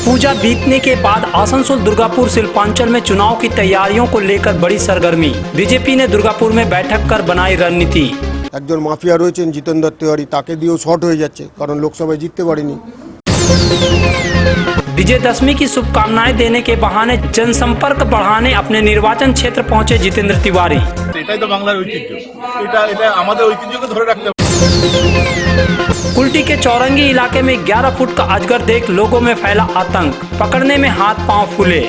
पूजा बीतने के बाद आसनसोल दुर्गापुर शिल्पांचल में चुनाव की तैयारियों को लेकर बड़ी सरगर्मी। बीजेपी ने दुर्गापुर में बैठक कर बनाई रणनीति। একজন মাফিয়া রয়েছেন জিতেন্দ্র তিওয়ারি, তাকে দিয়েও শর্ট হয়ে যাচ্ছে কারণ লোকসভায় জিততে পারেনি। विजयदशमी की शुभकामनाएं देने के बहाने जनसंपर्क बढ़ाने अपने निर्वाचन क्षेत्र पहुंचे जितेंद्र तिवारी। এটাই তো বাংলার ঐতিহ্য, এটা আমাদের ঐতিহ্যকে ধরে রাখতে হবে। कुल्टी के चौरंगी इलाके में 11 फुट का अजगर देख लोगों में फैला आतंक, पकड़ने में हाथ पांव फूले।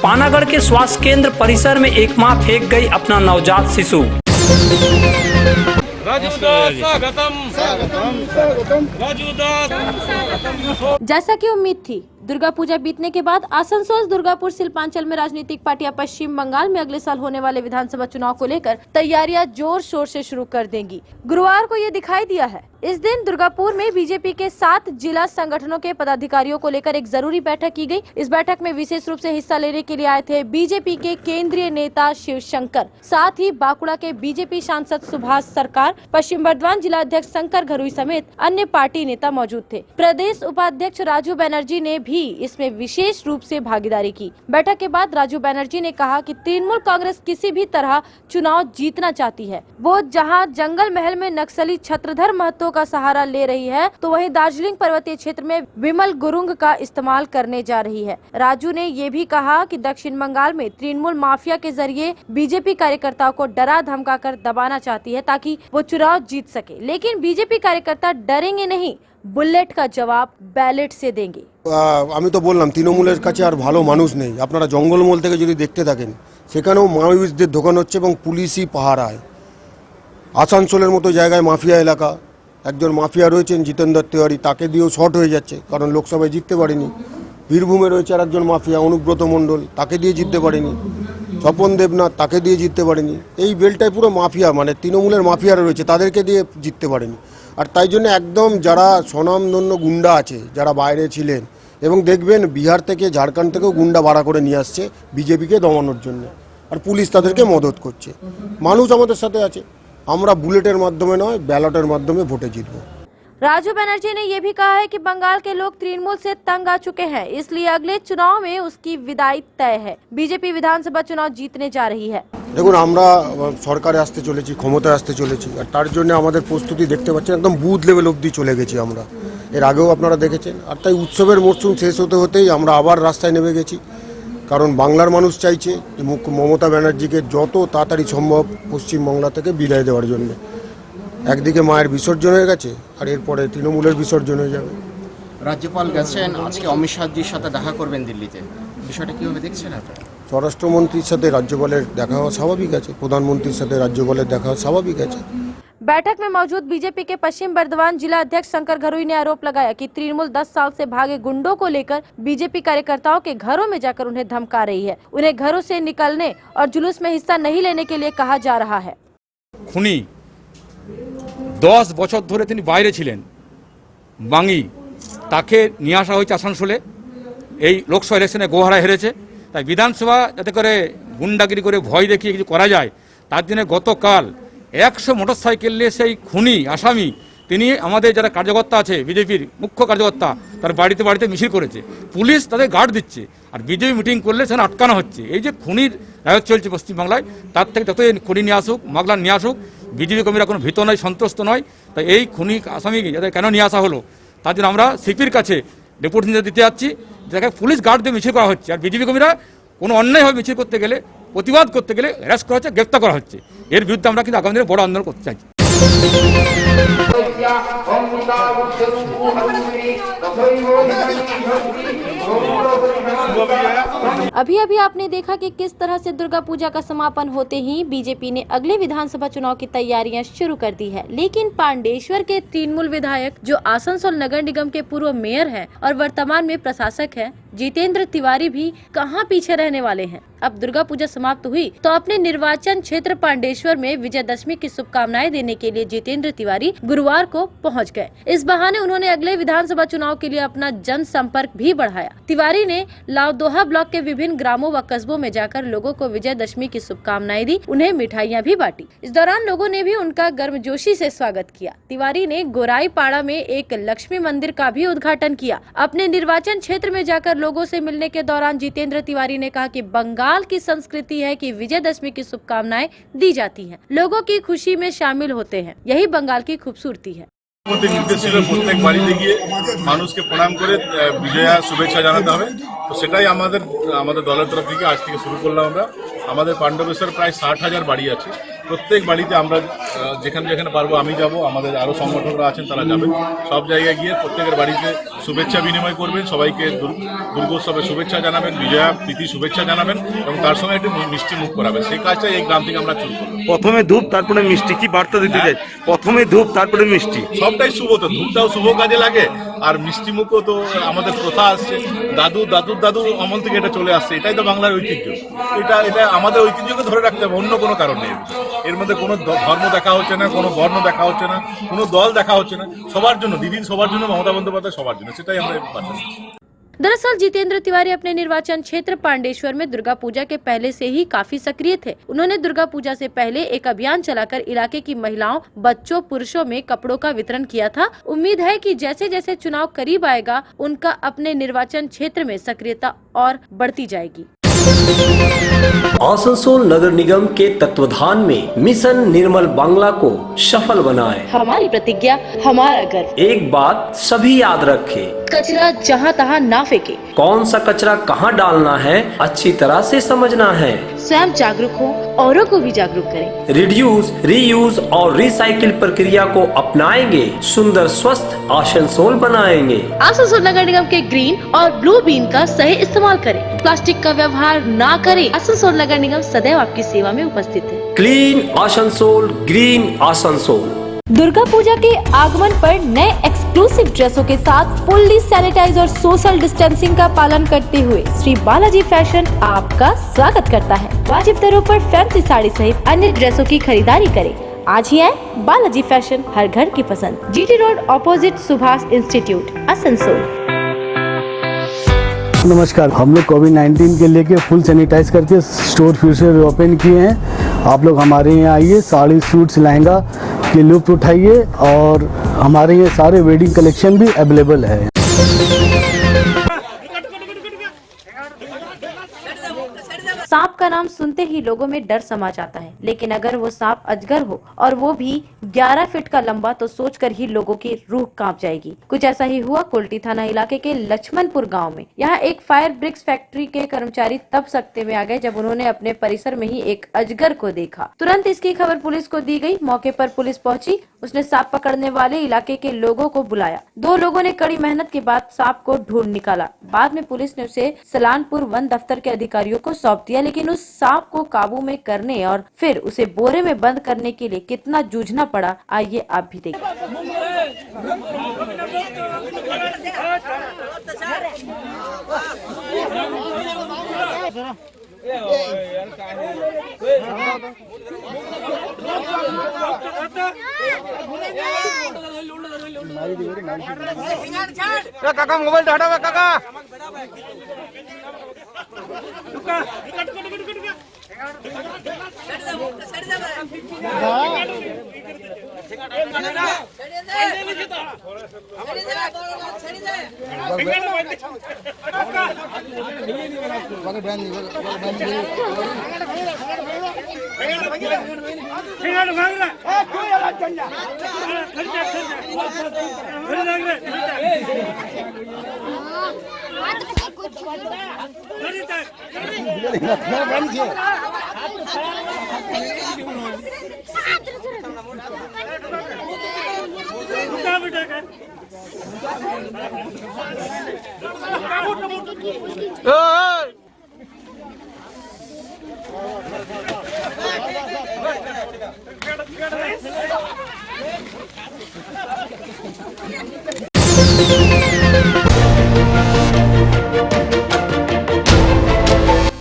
पानागढ़ के स्वास्थ्य केंद्र परिसर में एक मां फेंक गई अपना नवजात शिशु। जैसा कि उम्मीद थी, दुर्गा पूजा बीतने के बाद आसनसोल दुर्गापुर शिल्पांचल में राजनीतिक पार्टियां पश्चिम बंगाल में अगले साल होने वाले विधानसभा चुनाव को लेकर तैयारियां जोर शोर से शुरू कर देंगी। गुरुवार को ये दिखाई दिया है। इस दिन दुर्गापुर में बीजेपी के 7 जिला संगठनों के पदाधिकारियों को लेकर एक जरूरी बैठक की गई। इस बैठक में विशेष रूप से हिस्सा लेने के लिए आए थे बीजेपी के केंद्रीय नेता शिवशंकर, साथ ही बांकुड़ा के बीजेपी सांसद सुभाष सरकार, पश्चिम बर्धमान जिला अध्यक्ष शंकर घरुई समेत अन्य पार्टी नेता मौजूद थे। प्रदेश उपाध्यक्ष राजू बनर्जी ने भी इसमें विशेष रूप से भागीदारी की। बैठक के बाद राजू बनर्जी ने कहा कि तृणमूल कांग्रेस किसी भी तरह चुनाव जीतना चाहती है। वो जहां जंगल महल में नक्सली छत्रधर महतो का सहारा ले रही है, तो वहीं दार्जिलिंग पर्वतीय क्षेत्र में विमल गुरुंग का इस्तेमाल करने जा रही है। राजू ने ये भी कहा कि दक्षिण बंगाल में तृणमूल माफिया के जरिए बीजेपी कार्यकर्ताओं को डरा धमका कर दबाना चाहती है ताकि वो चुनाव जीत सके, लेकिन बीजेपी कार्यकर्ता डरेंगे नहीं, बुलेट का जवाब बैलेट से देंगे। আমি তো বললাম তৃণমূলের কাছে আর ভালো মানুষ নেই। আপনারা জঙ্গলমহল থেকে যদি দেখতে থাকেন, সেখানেও মাওয়িস্টদের দোকান হচ্ছে এবং পুলিশই পাহারায়। আসানসোলের মতো জায়গায় মাফিয়া এলাকা, একজন মাফিয়া রয়েছেন জিতেন্দ্র তিওয়ারি, তাকে দিয়েও শর্ট হয়ে যাচ্ছে কারণ লোকসভায় জিততে পারেনি। বীরভূমে রয়েছে আর একজন মাফিয়া অনুব্রত মণ্ডল, তাকে দিয়ে জিততে পারেনি। স্বপন দেবনাথ, তাকে দিয়ে জিততে পারেনি। এই বেলটায় পুরো মাফিয়া, মানে তৃণমূলের মাফিয়ারা রয়েছে, তাদেরকে দিয়ে জিততে পারেনি। আর তাই জন্য একদম যারা স্বনামধন্য গুন্ডা আছে, যারা বাইরে ছিলেন, এবং দেখবেন বিহার থেকে ঝাড়খণ্ড থেকেও গুন্ডা ভাড়া করে নিয়ে আসছে বিজেপিকে দমানোর জন্য, আর পুলিশ তাদেরকে মদত করছে। মানুষ আমাদের সাথে আছে, আমরা বুলেটের মাধ্যমে নয়, ব্যালটের মাধ্যমে ভোটে জিতবো। राजू बनर्जी ने यह भी कहा है कि बंगाल के लोग तृणमूल से तंग आ चुके हैं, इसलिए अगले चुनाव में उसकी विदाई तय है। बीजेपी विधानसभा चुनाव जीतने जा रही है। দেখুন, আমরা সরকারে আসতে চলেছি, ক্ষমতায় আসতে চলেছি, আর তার জন্য আমাদের প্রস্তুতি দেখতে পাচ্ছেন একদম বুথ লেভেল অবধি চলে গেছি আমরা। এর আগেও আপনারা দেখেছেন। আর তাই উৎসবের মরশুম শেষ হতে হতেই আমরা আবার রাস্তায় নেমে গেছি, কারণ বাংলার মানুষ চাইছে মমতা ব্যানার্জিকে যত তাড়াতাড়ি সম্ভব পশ্চিমবাংলা থেকে বিদায় দেওয়ার জন্য। একদিকে মায়ের বিসর্জন হয়ে গেছে, আর এরপরে তৃণমূলের বিসর্জন হয়ে যাবে। রাজ্যপাল গেছেন, আজকে অমিত শাহজির সাথে দেখা করবেন দিল্লিতে, বিষয়টা কিভাবে দেখছেন আপনারা? স্বরাষ্ট্রমন্ত্রীর সাথে রাজ্যপালের দেখা হওয়া স্বাভাবিক আছে, প্রধানমন্ত্রীর সাথে রাজ্যপালের দেখা হওয়া স্বাভাবিক আছে। बैठक में मौजूद बीजेपी के पश्चिम बर्धमान जिला अध्यक्ष शंकर घरुई ने आरोप लगाया कि तृणमूल 10 साल से भागे गुंडों को लेकर बीजेपी कार्यकर्ताओं के घरों में जाकर उन्हें धमका रही है। उन्हें घरों से निकलने और जुलूस में हिस्सा नहीं लेने के लिए कहा जा रहा है। খুনি 10 বছর ধরে তিনি বাইরে ছিলেন, বাঙি, তাকে নিয়ে আসা হয়েছে আসানসোলে। এই লোকসভা ইলেকশনে গোহারা হেরেছে, তাই বিধানসভা যাতে করে গুন্ডাগিরি করে ভয় দেখিয়ে কিছু করা যায়, তার জন্য গতকাল 100 মোটরসাইকেল নিয়ে সেই খুনি আসামি তিনি আমাদের যারা কার্যকর্তা আছে, বিজেপির মুখ্য কার্যকর্তা, তার বাড়িতে বাড়িতে মিছিল করেছে। পুলিশ তাদের গার্ড দিচ্ছে, আর বিজেপি মিটিং করলে সেখানে আটকানো হচ্ছে। এই যে খুনির রায়ত চলছে পশ্চিমবাংলায়, তার থেকে যতই খুনি নিয়ে আসুক, মাগলান নিয়ে আসুক, বিজেপি কর্মীরা কোনো ভীত নয়, সন্ত্রস্ত নয়। তাই এই খুনি আসামিকে যাদের কেন নিয়ে আসা হলো, তার জন্য আমরা সিপির কাছে ডেপুটেশন দিতে যাচ্ছি, যাকে পুলিশ গার্ড দিয়ে মিছিল করা হচ্ছে। আর বিজেপি কর্মীরা কোনো অন্যায়ভাবে মিছিল করতে গেলে, প্রতিবাদ করতে গেলে অ্যারেস্ট করা হচ্ছে, গ্রেপ্তার করা হচ্ছে। এর বিরুদ্ধে আমরা কিন্তু আগামী দিনে বড় আন্দোলন করতে চাইছি। अभी अभी आपने देखा कि किस तरह से दुर्गा पूजा का समापन होते ही बीजेपी ने अगले विधानसभा चुनाव की तैयारियां शुरू कर दी है। लेकिन पांडेश्वर के तृणमूल विधायक जो आसनसोल नगर निगम के पूर्व मेयर हैं और वर्तमान में प्रशासक हैं, जितेंद्र तिवारी भी कहां पीछे रहने वाले हैं। अब दुर्गा पूजा समाप्त हुई तो अपने निर्वाचन क्षेत्र पांडेश्वर में विजयदशमी की शुभकामनाएं देने के लिए जितेंद्र तिवारी गुरुवार को पहुंच गए। इस बहाने उन्होंने अगले विधानसभा चुनाव के लिए अपना जनसंपर्क भी बढ़ाया। तिवारी ने लावदोहा ब्लॉक के विभिन्न विभिन्न ग्रामों व कस्बों में जाकर लोगों को विजयदशमी की शुभकामनाएं दी, उन्हें मिठाइयां भी बांटी। इस दौरान लोगों ने भी उनका गर्मजोशी से स्वागत किया। तिवारी ने गोराई पाड़ा में एक लक्ष्मी मंदिर का भी उद्घाटन किया। अपने निर्वाचन क्षेत्र में जाकर लोगों से मिलने के दौरान जितेंद्र तिवारी ने कहा कि बंगाल की संस्कृति है कि विजयदशमी की शुभकामनाएं दी जाती हैं, लोगों की खुशी में शामिल होते हैं, यही बंगाल की खूबसूरती है। নির্দেশ ছিল প্রত্যেক বাড়িতে গিয়ে মানুষকে প্রণাম করে বিজয়া শুভেচ্ছা জানাতে হবে। তো সেটাই আমাদের দলের তরফ থেকে আজ থেকে শুরু করলাম। আমরা আমাদের পাণ্ডবেশ্বর প্রায় 60,000 বাড়ি আছে। প্রত্যেক বাড়িতে আমরা যেখানে পারবো আমি যাব, আমাদের আরও সংগঠকরা আছেন তারা যাবেন। সব জায়গায় গিয়ে প্রত্যেকের বাড়িতে শুভেচ্ছা বিনিময় করবেন, সবাইকে দুর্গোৎসবের শুভেচ্ছা জানাবেন, বিজয়া প্রীতি শুভেচ্ছা জানাবেন এবং তার সঙ্গে একটু মিষ্টি মুখ করাবেন। সেই কাজটা এই গ্রাম থেকে আমরা শুরু করব। প্রথমে ধূপ তারপরে মিষ্টি, কি বার্তা দিতে চাই? প্রথমে ধূপ তারপরে মিষ্টি, সবটাই শুভ। তো ধূপটাও শুভ কাজে লাগে, আর মিষ্টি মুখও তো আমাদের প্রথা আসছে, দাদু আমল থেকে এটা চলে আসছে। এটাই তো বাংলার ঐতিহ্য। এটা আমাদের ঐতিহ্যকে ধরে রাখতে হবে, অন্য কোনো কারণ নেই। এর মধ্যে কোনো ধর্ম দেখা হচ্ছে না, কোনো বর্ণ দেখা হচ্ছে না, কোনো দল দেখা হচ্ছে না। সবার জন্য দিদি, সবার জন্য মমতা বন্দ্যোপাধ্যায়, সবার জন্য, সেটাই আমরা বার্তা দিচ্ছি। दरअसल जितेंद्र तिवारी अपने निर्वाचन क्षेत्र पांडेश्वर में दुर्गा पूजा के पहले से ही काफी सक्रिय थे। उन्होंने दुर्गा पूजा से पहले एक अभियान चलाकर इलाके की महिलाओं, बच्चों, पुरुषों में कपड़ों का वितरण किया था। उम्मीद है कि जैसे जैसे चुनाव करीब आएगा, उनका अपने निर्वाचन क्षेत्र में सक्रियता और बढ़ती जाएगी। आसनसोल नगर निगम के तत्वाधान में मिशन निर्मल बांग्ला को सफल बनाएं। हमारी प्रतिज्ञा, हमारा गर्व। एक बात सभी याद रखें, कचरा जहाँ तहाँ ना फेंके। कौन सा कचरा कहाँ डालना है अच्छी तरह से समझना है। स्वयं जागरूक हो, औरों को भी जागरूक करें। रिड्यूस, रीयूज और रिसाइकिल प्रक्रिया को अपनाएंगे, सुंदर स्वस्थ आसनसोल बनाएंगे। आसनसोल नगर निगम के ग्रीन और ब्लू बीन का सही इस्तेमाल करें। प्लास्टिक का व्यवहार ना करें। आसनसोल नगर निगम सदैव आपकी सेवा में उपस्थित है। Clean Asansol, green Asansol. दुर्गा पूजा के आगमन पर नए एक्सक्लूसिव ड्रेसों के साथ फुल्ली सैनिटाइज और सोशल डिस्टेंसिंग का पालन करते हुए श्री बालाजी फैशन आपका स्वागत करता है। वाजिब दरों पर फैंसी साड़ी सहित अन्य ड्रेसों की खरीदारी करें। आज ही आए बालाजी फैशन, हर घर की पसंद। GT road opposite Subhash institute, Asansol. नमस्कार, हम लोग कोविड-19 के लेके फुल सैनिटाइज करके स्टोर फिर से ओपन किए हैं। आप लोग हमारे यहाँ आइए, साड़ी, सूट्स, लहंगा के लुत्फ उठाइए और हमारे यहाँ सारे वेडिंग कलेक्शन भी अवेलेबल है। सांप का नाम सुनते ही लोगों में डर समा जाता है, लेकिन अगर वो सांप अजगर हो और वो भी 11 फीट का लंबा, तो सोचकर ही लोगों की रूह कांप जाएगी। कुछ ऐसा ही हुआ कुल्टी थाना इलाके के लक्ष्मणपुर गांव में। यहाँ एक फायर ब्रिक्स फैक्ट्री के कर्मचारी तब सकते में आ गए जब उन्होंने अपने परिसर में ही एक अजगर को देखा। तुरंत इसकी खबर पुलिस को दी गई। मौके पर पुलिस पहुंची, उसने सांप पकड़ने वाले इलाके के लोगों को बुलाया। 2 लोगों ने कड़ी मेहनत के बाद सांप को ढूंढ निकाला। बाद में पुलिस ने उसे सलानपुर वन दफ्तर के अधिकारियों को सौंप दिया, लेकिन उस सांप को काबू में करने और फिर उसे बोरे में बंद करने के लिए कितना जूझना पड़ा, आइए आप भी देखिए। काका मोबाइल हटाओ काका।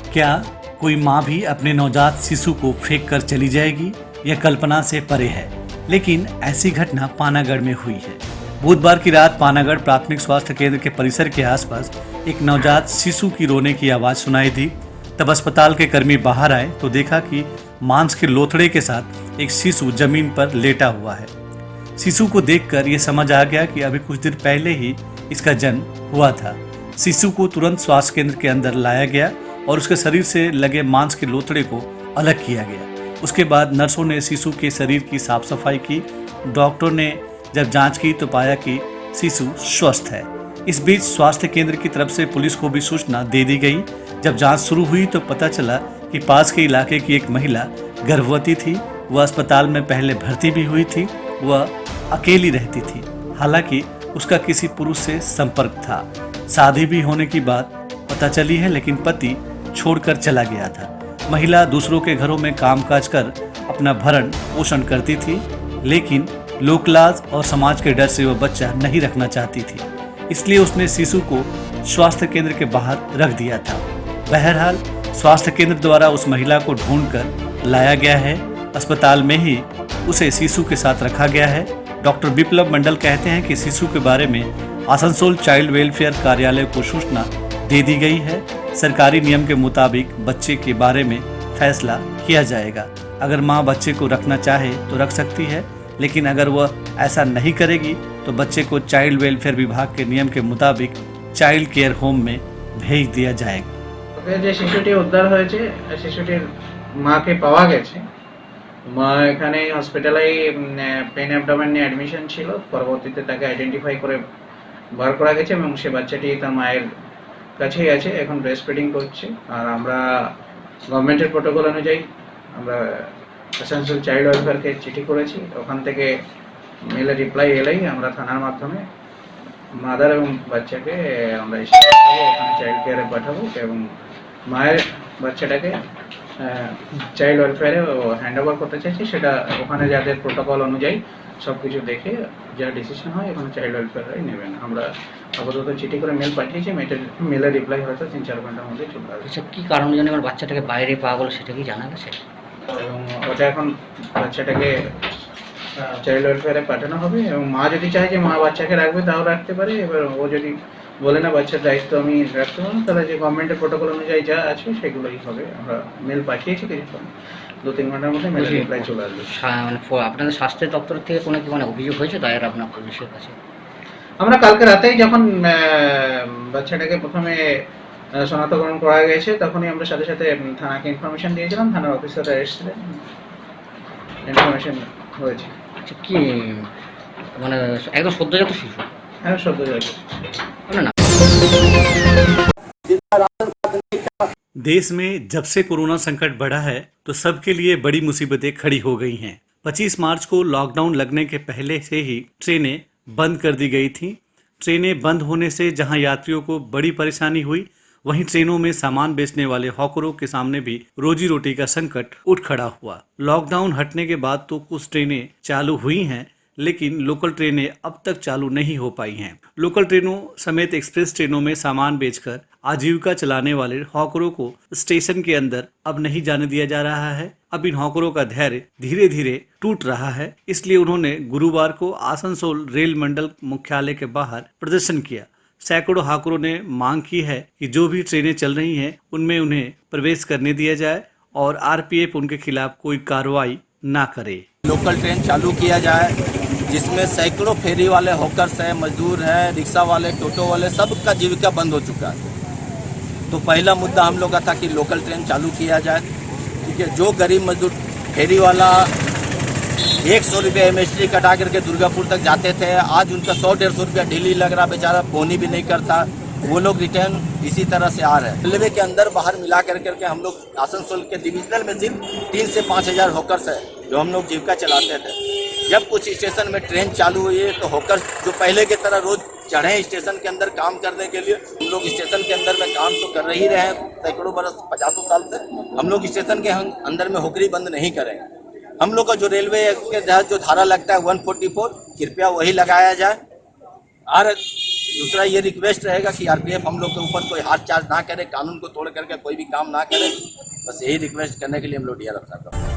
क्या कोई माँ भी अपने नवजात शिशु को फेंक कर चली जाएगी? यह कल्पना से परे है, लेकिन ऐसी घटना पानागढ़ में हुई है। बुधवार की रात पानागढ़ प्राथमिक स्वास्थ्य केंद्र के परिसर के आसपास एक नवजात शिशु की रोने की आवाज सुनाई दी। तब अस्पताल के कर्मी बाहर आए तो देखा कि मांस के लोथड़े के साथ एक शिशु जमीन पर लेटा हुआ है। शिशु को देखकर यह समझ आ गया कि अभी कुछ दिन पहले ही इसका जन्म हुआ था। शिशु को तुरंत स्वास्थ्य केंद्र के अंदर लाया गया और उसके शरीर से लगे मांस के लोथड़े को अलग किया गया। उसके बाद नर्सों ने शिशु के शरीर की साफ सफाई की। डॉक्टर ने जब जांच की तो पाया कि शिशु स्वस्थ है। इस बीच स्वास्थ्य केंद्र की तरफ से पुलिस को भी सूचना दे दी गई। जब जांच शुरू हुई तो पता चला कि पास के इलाके की एक महिला गर्भवती थी। वह अस्पताल में पहले भर्ती भी हुई थी। वह अकेली रहती थी। हालांकि उसका किसी पुरुष से संपर्क था। शादी भी होने की बात पता चली है, लेकिन पति छोड़कर चला गया था। महिला दूसरों के घरों में कामकाज कर अपना भरण पोषण करती थी, लेकिन लोकलाज और समाज के डर से वह बच्चा नहीं रखना चाहती थी। इसलिए उसने शिशु को स्वास्थ्य केंद्र के बाहर रख दिया था। बहरहाल स्वास्थ्य केंद्र द्वारा उस महिला को ढूंढकर लाया गया है। अस्पताल में ही उसे शिशु के साथ रखा गया है। डॉक्टर बिप्लब मंडल कहते हैं कि शिशु के बारे में आसनसोल चाइल्ड वेलफेयर कार्यालय को सूचना दे दी गई है। सरकारी नियम के मुताबिक बच्चे के बारे में फैसला किया जाएगा। अगर मां बच्चे को रखना चाहे तो रख सकती है, लेकिन अगर वह ऐसा नहीं करेगी तो बच्चे को चाइल्ड वेलफेयर विभाग के नियम के मुताबिक चाइल्ड केयर होम में भेज दिया जाएगा। যে শিশুটি উদ্ধার হয়েছে, শিশুটির মাকে পাওয়া গেছে। মা এখানে হসপিটালে পেন অ্যাবডোমেন নিয়ে অ্যাডমিশন ছিল। পরবর্তীতে তাকে আইডেন্টিফাই করে বার করা গেছে এবং সে বাচ্চাটি তার মায়ের কাছেই আছে, এখন ব্রেস্ট ফিডিং করছে। আর আমরা গভর্নমেন্টের প্রোটোকল অনুযায়ী আমরা আসানসোল চাইল্ড ওয়েলফেয়ারকে চিঠি করেছি। ওখান থেকে মেলের রিপ্লাই এলেই আমরা থানার মাধ্যমে মাদার এবং বাচ্চাকে আমরা এসে পাঠাবো, ওখানে চাইল্ড কেয়ারে পাঠাবো এবং মায়ের বাচ্চাটাকে চাইল্ড ওয়েলফেয়ারে হ্যান্ড ওভার করতে চাইছি। সেটা ওখানে যাদের প্রোটোকল অনুযায়ী সব কিছু দেখে যা ডিসিশন হয় ওখানে চাইল্ড ওয়েলফেয়ারই নেবেন। আমরা আপাতত চিঠি করে মেল পাঠিয়েছি। মেলের রিপ্লাই হয়তো 3-4 ঘন্টার মধ্যে চলে আসবে। আচ্ছা, কী কারণে যেন আমার বাচ্চাটাকে বাইরে পাওয়া গেলো সেটা কি জানা গেছে? এবং ওটা এখন বাচ্চাটাকে চাইল্ড ওয়েলফেয়ারে পাঠানো হবে এবং মা যদি চায় যে মা বাচ্চাকে রাখবে তাও রাখতে পারে। এবার ও যদি বলে না বাচ্চার দায়িত্ব আমি রাখতে পারবো, তাহলে যে গভর্নমেন্টের প্রোটোকল অনুযায়ী যা আছে সেগুলোই হবে। আমরা মেল পাঠিয়েছি, কিছুক্ষণ 2-3 ঘন্টার মধ্যে মেল রিপ্লাই চলে আসবে। মানে আপনাদের স্বাস্থ্য দপ্তর থেকে কোনো কি মানে অভিযোগ হয়েছে দায়ের আপনার পুলিশের কাছে? আমরা কালকে রাতেই যখন বাচ্চাটাকে প্রথমে শনাক্তকরণ করা গেছে তখনই আমরা সাথে সাথে থানাকে ইনফরমেশন দিয়েছিলাম। থানার অফিসাররা এসেছিলেন, ইনফরমেশন হয়েছে। আচ্ছা, কি মানে একদম সদ্যজাত শিশু? হ্যাঁ, সদ্যজাত। देश में जब से कोरोना संकट बढ़ा है तो सबके लिए बड़ी मुसीबतें खड़ी हो गई हैं। 25 मार्च को लॉकडाउन लगने के पहले से ही ट्रेनें बंद कर दी गई थीं। ट्रेनें बंद होने से जहां यात्रियों को बड़ी परेशानी हुई, वहीं ट्रेनों में सामान बेचने वाले हॉकरों के सामने भी रोजी रोटी का संकट उठ खड़ा हुआ। लॉकडाउन हटने के बाद तो कुछ ट्रेनें चालू हुई हैं, लेकिन लोकल ट्रेनें अब तक चालू नहीं हो पाई हैं। लोकल ट्रेनों समेत एक्सप्रेस ट्रेनों में सामान बेचकर आजीविका चलाने वाले हॉकरों को स्टेशन के अंदर अब नहीं जाने दिया जा रहा है। अब इन हॉकरों का धैर्य धीरे धीरे टूट रहा है। इसलिए उन्होंने गुरुवार को आसनसोल रेल मंडल मुख्यालय के बाहर प्रदर्शन किया। सैकड़ों हॉकरों ने मांग की है कि जो भी ट्रेनें चल रही हैं उनमें उन्हें प्रवेश करने दिया जाए और आरपीएफ उनके खिलाफ कोई कार्रवाई ना करे। लोकल ट्रेन चालू किया जाए जिसमें सैकड़ों फेरी वाले हॉकर्स हैं, मजदूर हैं, रिक्शा वाले, टोटो वाले, सबका जीविका बंद हो चुका है। तो पहला मुद्दा हम लोग का था कि लोकल ट्रेन चालू किया जाए। ठीक है, जो गरीब मजदूर फेरी वाला 100 रुपये MST कटा करके दुर्गापुर तक जाते थे, आज उनका 100-150 रुपया डेली लग रहा, बेचारा बोनी भी नहीं करता। वो लोग रिटर्न इसी तरह से आ रहे हैं। रेलवे के अंदर बाहर मिला करके हम लोग आसनसोल के डिविजनल में सिर्फ 3 से 5 हज़ार हॉकर्स है जो हम लोग जीविका चलाते थे। जब कुछ स्टेशन में ट्रेन चालू हुई है तो हॉकर्स जो पहले की तरह रोज चढ़े स्टेशन के अंदर काम करने के लिए, हम लोग स्टेशन के अंदर में काम तो कर ही रहे हैं सैकड़ों बरस, 50 साल से। हम लोग स्टेशन के अंदर में हॉकरी बंद नहीं करेंगे। हम लोग का जो रेलवे के तहत जो धारा लगता है 144, कृपया वही लगाया जाए। और दूसरा ये रिक्वेस्ट रहेगा कि आरपीएफ हम लोग के ऊपर कोई हाथ चार्ज ना करे, कानून को तोड़ करके कोई भी काम ना करे। बस यही रिक्वेस्ट करने के लिए हम लोग DRF साहब